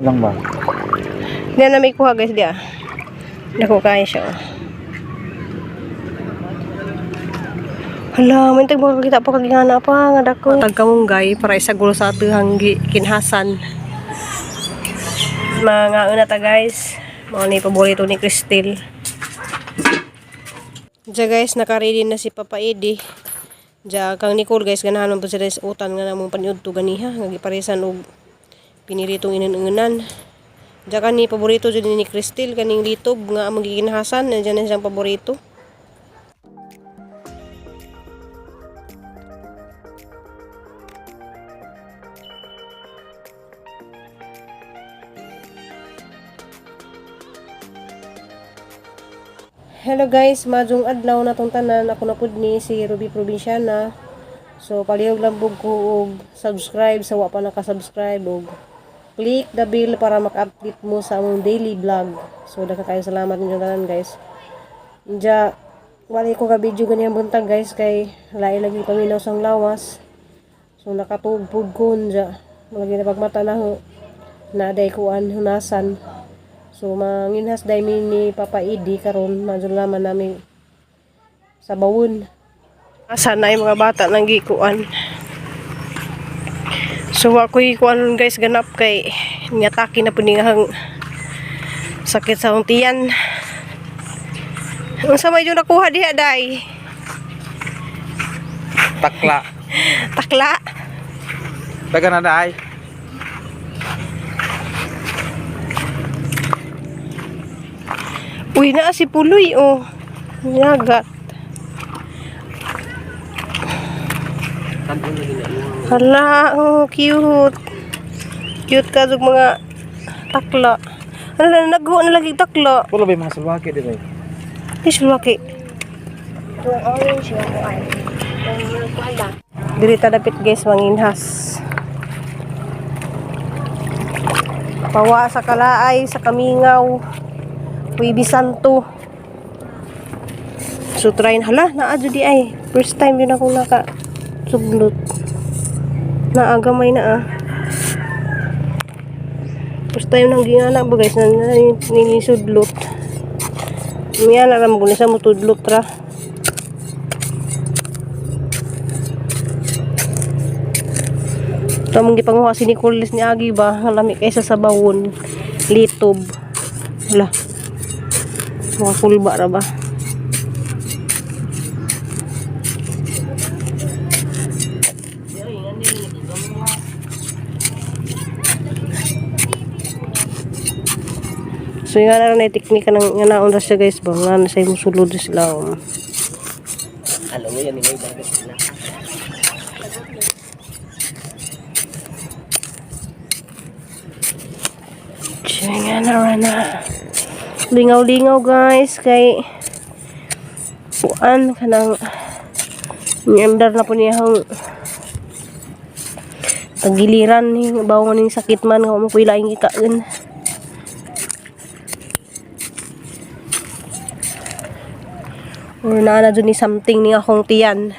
Lang ba? Hindi na may kuha guys dia. Dako kaya siya. Hala, mintag mo kita pa kagingana pa nga dako. Tagkamunggay para isaguro sa atihang kinhasan. Mga una ta guys. Mga ni paborito ni Cristel. Diya guys, naka-ready na si Papa Eddie. Diya kang Nicole guys, ganahan mo pa sila sa utan nga namong paniudto ganiha. Nagiparisan og piniritong inan-ingunan. Diya kani paborito dyan ni Cristel, kaning litob nga among gikinhasan. Nandiyan na siyang paborito. Hello guys, madjong adlaw na tong tanan. Ako na pud ni si Ruby Provinciana. So palihog lang pug ko og subscribe sa wa pa naka-subscribe og click the bell para maka-update mo sa among daily vlog. So daghang kayo salamat ninyo tanan guys. Inja wala ko ka video ganyan buntag guys kay lain lagi paminaw sang lawas. So nakatugpog ko inja. Lagi na pagmata na ho. Naday kuan hunasan. So manginhas day ni Papa Eddie karon madulaman namin sa bawon. Asa na yung mga bata nang gikuan. So ako'y kuan guys ganap kay niatake na po niyang sakit sa akong tiyan. Ang samay yung nakuha diha day. Takla. Takla. Taga na day. Uy na si Puloy oh. Nyagat. Hala, oh cute. Cute ka jug mga takla. Ano na nagho na lagi takla. Wala ba yung mga sulwaki di ba? Sulwaki. Yung orange yung kuan. Yung kuan ba? Dili ta dapit guys manginhas. Pawa sa kalaay, sa kamingaw. Uy Santo. So try hala naa jud ay. First time din ako naka suglot. Naagamay na ah. First time nang gingana ba guys na nilisudlot. Miya na ram guna sa mutudlot ra. Tamong gipanguha si Nicolas ni Agi ba lami kaysa sa bawon litob. Hala. Mga kulba ra ba? So yung nga na teknika ng nga naon ra siya guys ba nga na sa imong sulod sila. Alam mo yan may dagat sila. So nga na lingaw-lingaw guys kay kuan kanang niandar na po niyang tagiliran ni bawon ning sakit man nga mo kuy laing ikaen. Or na dun ni something ni akong tiyan.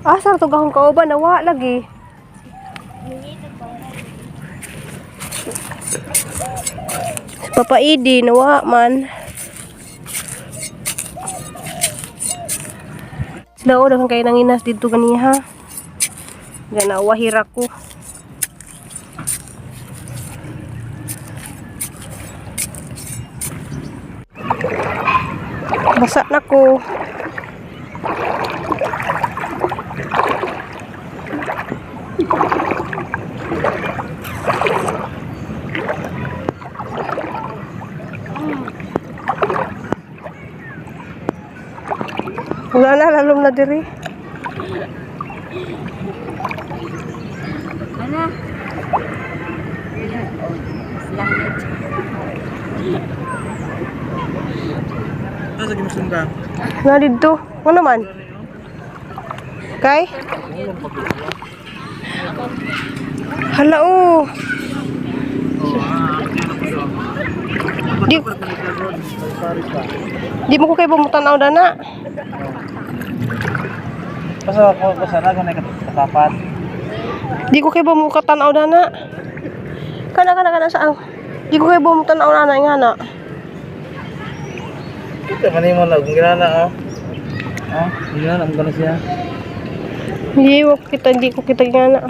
Asa to gahong kauban nawa lagi. Papa Eddie nawa man. Sila o daghang kay nanginas dito ganiha. Gana wahira ko. Basa na ko. Wala na, lalong na diri. Ano? Langit. Asa gimusunda? Na dito. Ano man? Kay? Hala oh. Di mo ko kay bumutan na na. Pasok ko sa rago na katapat. Di ko kay ba mo katanaw dana. Kana saan? Di ko kay ba mo tanaw na nga na. Kita man mo na kung ginana oh. Ah, ginana mo kana siya. Di ko kita nga na.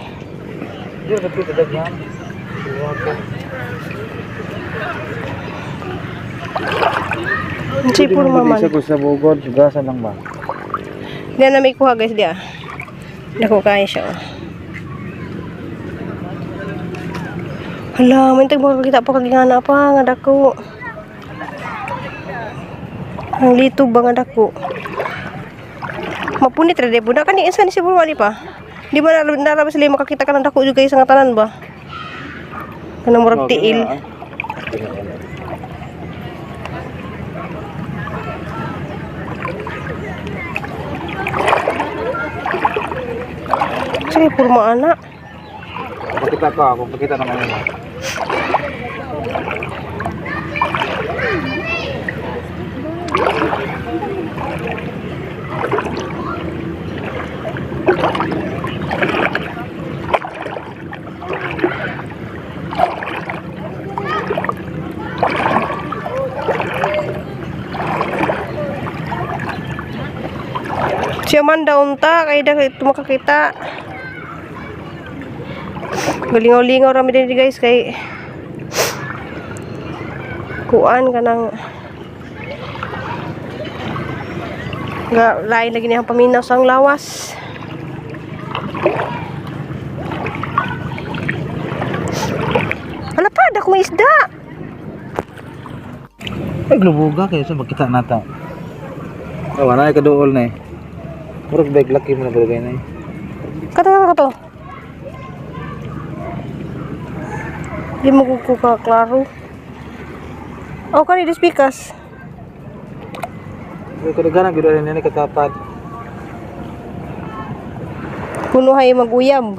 Yo tapi daghan. Si puro maman. Isa ko sa Bogor, sugasan lang ba? Diyan na may kuha guys dia. Dako kaya siya. Oh. Hala, mantag makakita pa kagingana pa nga dako. Ang lito ba nga dako? Mapunit ra de budak kan insan si Burwali pa. Di ba narabas sila makakita ka ng dako juga sa nga tanan ba? Kanang murag tiil. Sige, puro anak. Pakita ko ako, pakita naman yun. Siya man daw unta, kaya ito makakita. Galingaw-lingaw rami din guys, kay kuan ka ng lain lagi niyang paminaw sa lawas. Wala pa, dak may isda. Ay, glubuga kayo sa magkita nata. Oh, wala ka dool na eh. Murag bag laki mo na bagay na eh. Kato. Di mo kukuha klaro. Oh, kani di speakers. Ay, kadagana gid rin ni katapad. Kuno hay maguyab.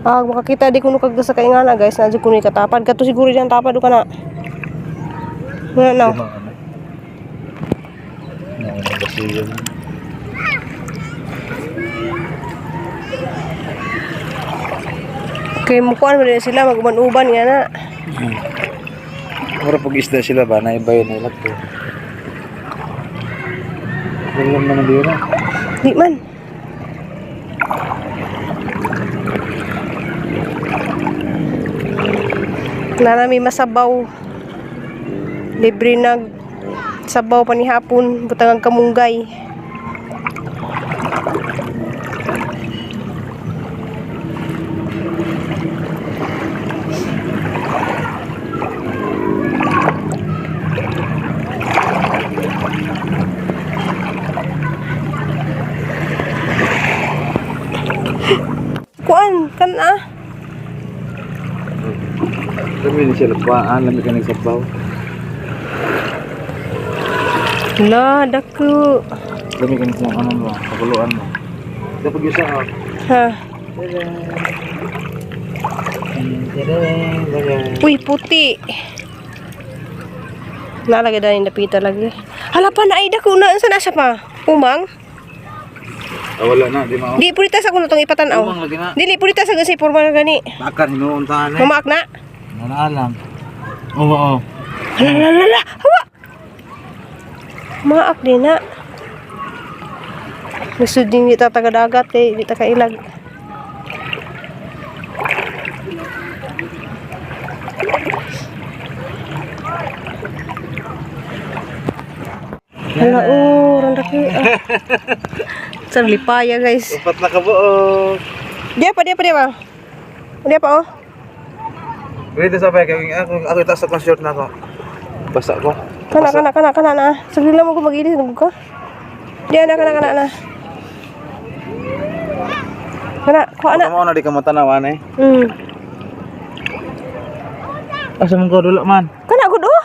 Ah, makakita di kuno kag sa kaingana guys, na kuno katapad. Kato siguro diyan tapad do kana. Nga na. Kay mukuan mo sila maguban-uban nga na. Mura pag isda sila ba na iba yun ulat ko. Walang naman dito. Di man. Nanami masabaw. Libre nag sabaw pa ni hapon, butangang kamunggay. Kuan kan ah. Kami ni sila paan, lamig ka nagsabaw. La, dako. Lamig ka nagsabaw, ano mo, paguluan mo. Kapag isa ako. Ha. Uy, puti. Nalagay na yung napita lagi. Hala pa na ay dako na. Saan asa pa? Umang? Wala na, di mao. Di puritas ako na itong ipatanaw. Umang lagi na. Dili puritas ako sa forma na gani. Bakar, hinuuntahan eh. Mamaak na. Nalaalang. Oo. Hala. Hawa. Maak din na. Gusto din dito taga-dagat eh. Dito kailag. Hala, randa ko. Sarang lipaya guys. Upat na kabuok. Dia pa ba? Dia pa oh. Dito sa bahay, ako itaas sa short na ako. Basta ko. Kana na. Sagli lang mo ko mag-ilis ko. Dia na. Kana, ko ana. Kamu na di ka matanawan eh. Asa mong ko dulu man? Kana gud oh.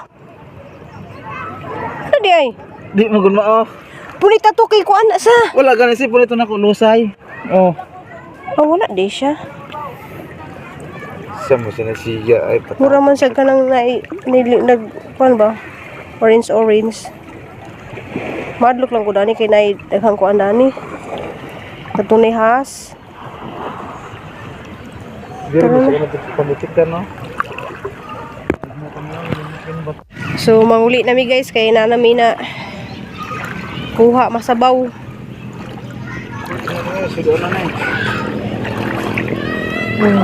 Ano di ay? Di mo gud mao. Punita to kay ko ana sa. Wala ganin si punito na ko lusay. Oh. Oh, wala di siya. Sa mo sa siya ay patay. Mura man siya kanang nag kuan ba? Orange. Madlok lang ko dani kay nay daghang kuan dani. Katunay has. Siguro gusto ko nagpapamikitan, no? So manguli nami guys kay nanami na kuha masabaw. Sudah na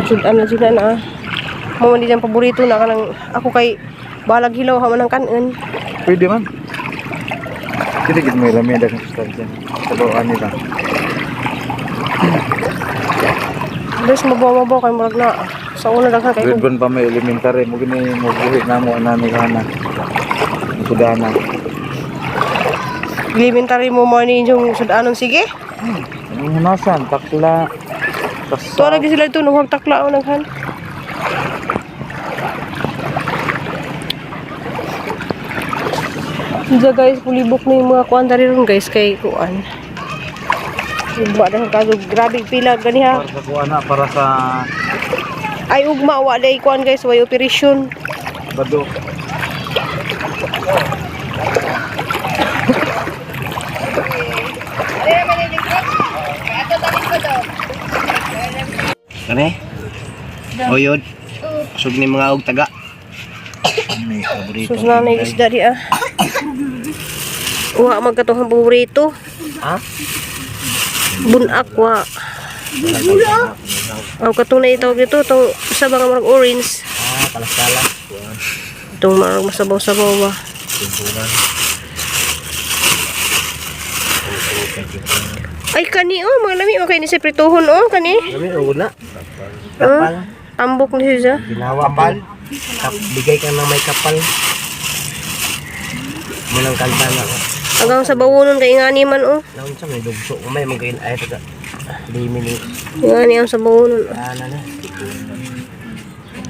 Sudan na sila na. Mo man di jang paborito na kanang ako kay balag hilaw ha man ang kanon. Pwede man. Hindi gid may lamay dagang sustansya. Sabawan nila. Bes mabaw kay murag na sa una daghan kay Grade 1 pa may elementary mo gini mo buhi na mo anani kana. Sudana. elementary mo mo ni yung sudanon sige. Ang hunasan takla. To lagi sila ito nung takla o naghan. Diya guys, pulibok na yung mga kuan dari ron guys kay kuan. Ugma dahil kaso grabe pila ganiha. Para sa kuana para sa Ay ugma wa day kuan guys, way operation. bado. Kani? Oyod. Sug ni mga og taga. May paborito. Sus na na isda di ah. Wa magkatong paborito. Ha? Bunak wa. Aw katong na itawag dito tong isa ba nga marag orange. Ah, kalas-kalas. Itong marag masabaw-sabaw ba. Timpunan. Ay kani oh, mga lami okay ni sa prituhon oh kani. Kami una. Oh, ambok ni siya. Ginawa kapal. Bigay ka ng may kapal. Munang kanta na. Hanggang sa bawonon kay ngani man oh. Naon sa may dugso. Umay magayin ay taga. Di mini. Ngani ang sa bawonon. Ana na.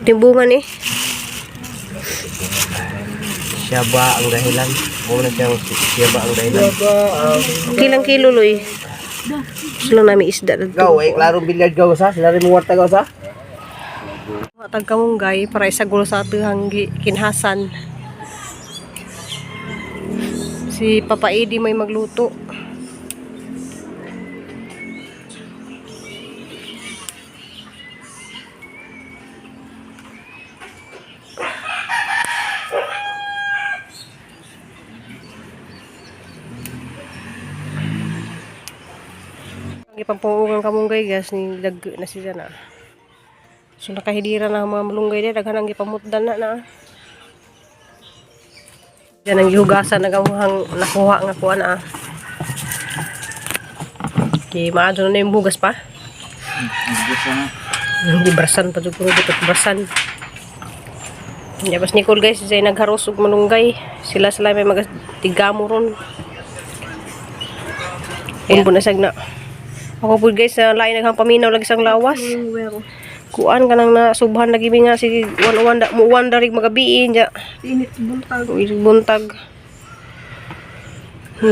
Timbungan eh. Siya ba ang dahilan? Muna siyang siya ba ang dahilan? Kilang kilo loy. Sila nami isda dito. Gaw, ay klaro bilyard gaw sa. Sila rin muwarta gaw sa. Matag kamunggay para isagol sa atihang kinhasan. Si Papa Edi may magluto. Ipampungan kamunggay guys ni dag na siya na. So nakahidira na ang mga malunggay din daghan ang gipamutdan na. Yan ang gihugasan nagamuhang nakuha nga kuha na. Okay, maadto na yung hugas pa. Hindi brasan pa siguro dito brasan. Yabas Nicole guys, siya nagharos og malunggay. Sila may magatigamo ron. Umbo na sag na. Ako po guys, lain naghang paminaw lagi sang lawas. Kuan kanang na subhan lagi mi nga si uwan darig magabiin ja. Init buntag. Buntag.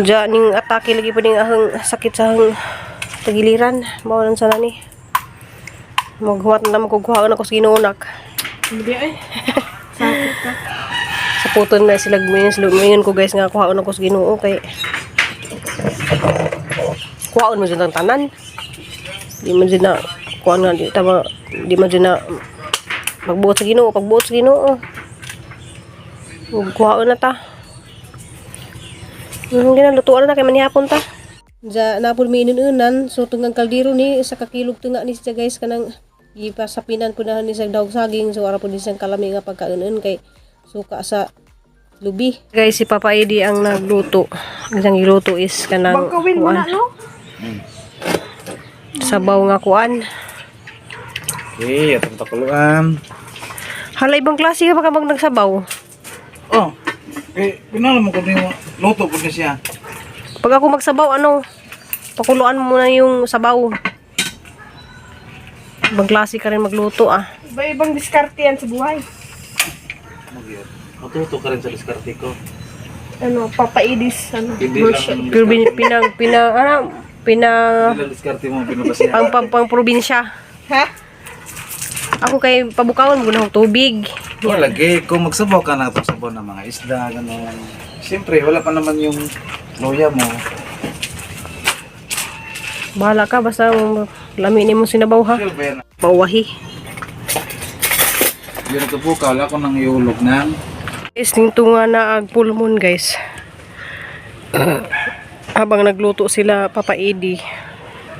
Ja ning atake lagi pa ning ahang sakit sa ahang tagiliran. Mawalan sana ni. Maghuwat na magkukuhaan ako sa ginuunak. Hindi ay. Sakit ka. Sa puton na sila gumayon ko guys nga kuhaan ako sa Ginoo kay kuhaan mo dyan ang tanan. Di man dyan na kuhaan nga di man dyan na pagbuot sa Ginoo kuhaan na ta. Ginalutuan na kay manihapon ta. Ja napol mi inunan so tunggang kaldero ni sa kakilog tunga ni siya guys kanang ipasapinan po na ni sa dawg saging so ara po di siyang kalami nga pagkaunon kay suka sa lubi. Guys, si Papa Edi ang nagluto. Ang isang giluto is kanang Bangkawin mo na no? Sabaw nga kuan. Okay, atong takuluan. Hala ibang klase ka ba kapag nagsabaw? Oh. Pinala mo ko ni luto po na siya. Pag ako magsabaw, pakuluan mo muna yung sabaw. Ibang klase ka rin magluto ah. Iba-ibang diskarte yan sa buhay. Matuto ka rin sa diskarte ko. Papaidis, Hindi version. lang Pina diskarte mo pinabasya. pang probinsya. Ha? Ako kay pabukawan mo na tubig. Wala lagi kung magsabaw ka na itong sabaw ng mga isda ganun. Siyempre wala pa naman yung loya mo. Bahala ka basta laminin mo sinabaw ha. Sure ba yan? Pawahi. Yun nagkabukal ako nang iulog ng Guys, nito nga na ag full moon guys. Habang nagluto sila Papa Eddie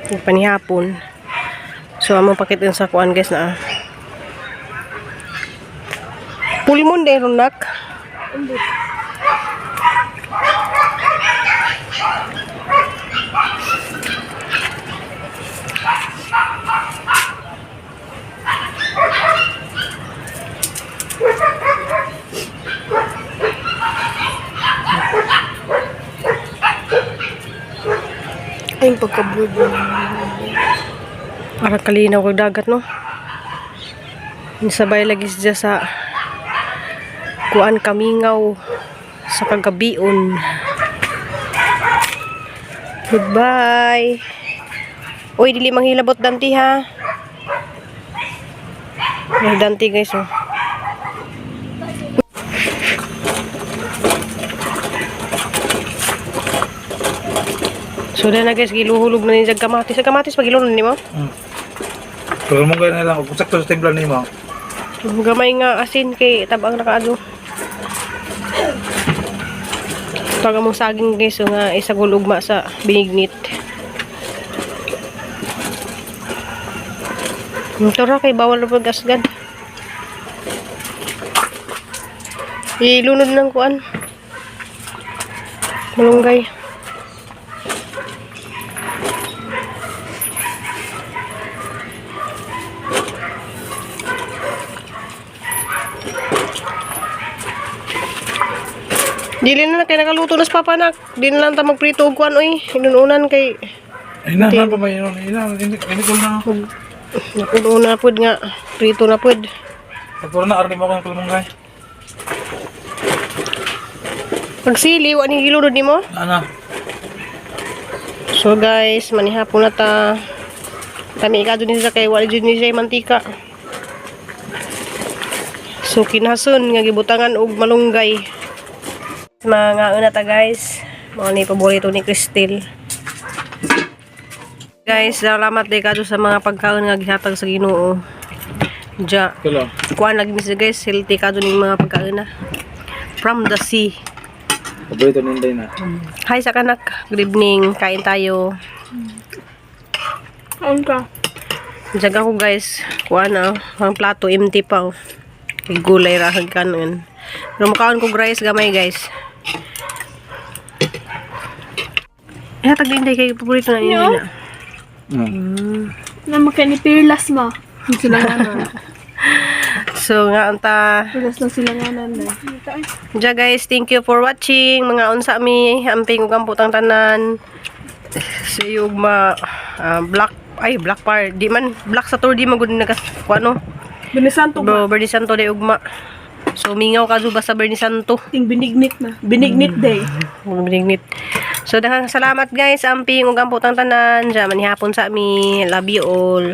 ng panihapon. So among pakitin sa kuan guys na full moon din runak. Ay, pagka-blue. Parang kalinaw kag dagat, no? Sabay lagi siya sa kuan kamingaw sa kagabion. Goodbye. Uy, dili manghilabot danti ha. May danti guys, oh. So na guys, giluhulog na ni jag kamatis. Sa kamatis pag ilunod nimo? Pero mo ganyan lang, kung sakto sa timpla nimo. Gamay nga asin kay tabang nakaado. Taga mong saging guys, so nga isagol ugma sa binignit. Tara kay bawal na pag-asgad. Ilunod ng kuan. Malunggay. Dili na kay nakaluto nas papa nak. Di na lang ta magprito og kuan oy. Inununan kay Ay na, pa may yun. Hindi ko na. nakuno na pud nga prito na pud. Pagpuro na, arni mo ko ng kalmunggay. Pagsili wa ni hilunod nimo. Ano? So guys, manihapon na ta. Tami ka dun sa kay wala dun siya mantika. So kinason nga gibutangan og malunggay. Mga una ta guys. Mao ni paborito ni Cristel. Guys, salamat day kadto sa mga pagkaon nga gihatag sa Ginoo. Ja. Kalo. Kuan lagi mi guys, healthy kadto ning mga pagkaon na. From the sea. Paborito ninday na. Hi sa kanak. Good evening. Kain tayo. Kain ka. Jaga ko guys. Kuha na. Ang plato empty pa. Kay gulay rahag kanon. Pero makaon ko rice gamay guys. Tag din kay paborito na yun. Na makanipirlas mo. Sila nga na. So nga anta. Pirlas lang sila nga na. Ja guys, thank you for watching. Mga unsa mi amping ug amputang tanan. Sayog black par di man black sa tour di man gud nagas kuano. Binisanto Bro, Bernie Santo day ugma. So mingaw ka ba sa Bernie Santo? Ting binignit na. Binignit day. Binignit. So daghang salamat guys amping ug amputang tanan. Ja manihapon sa mi. Love you all.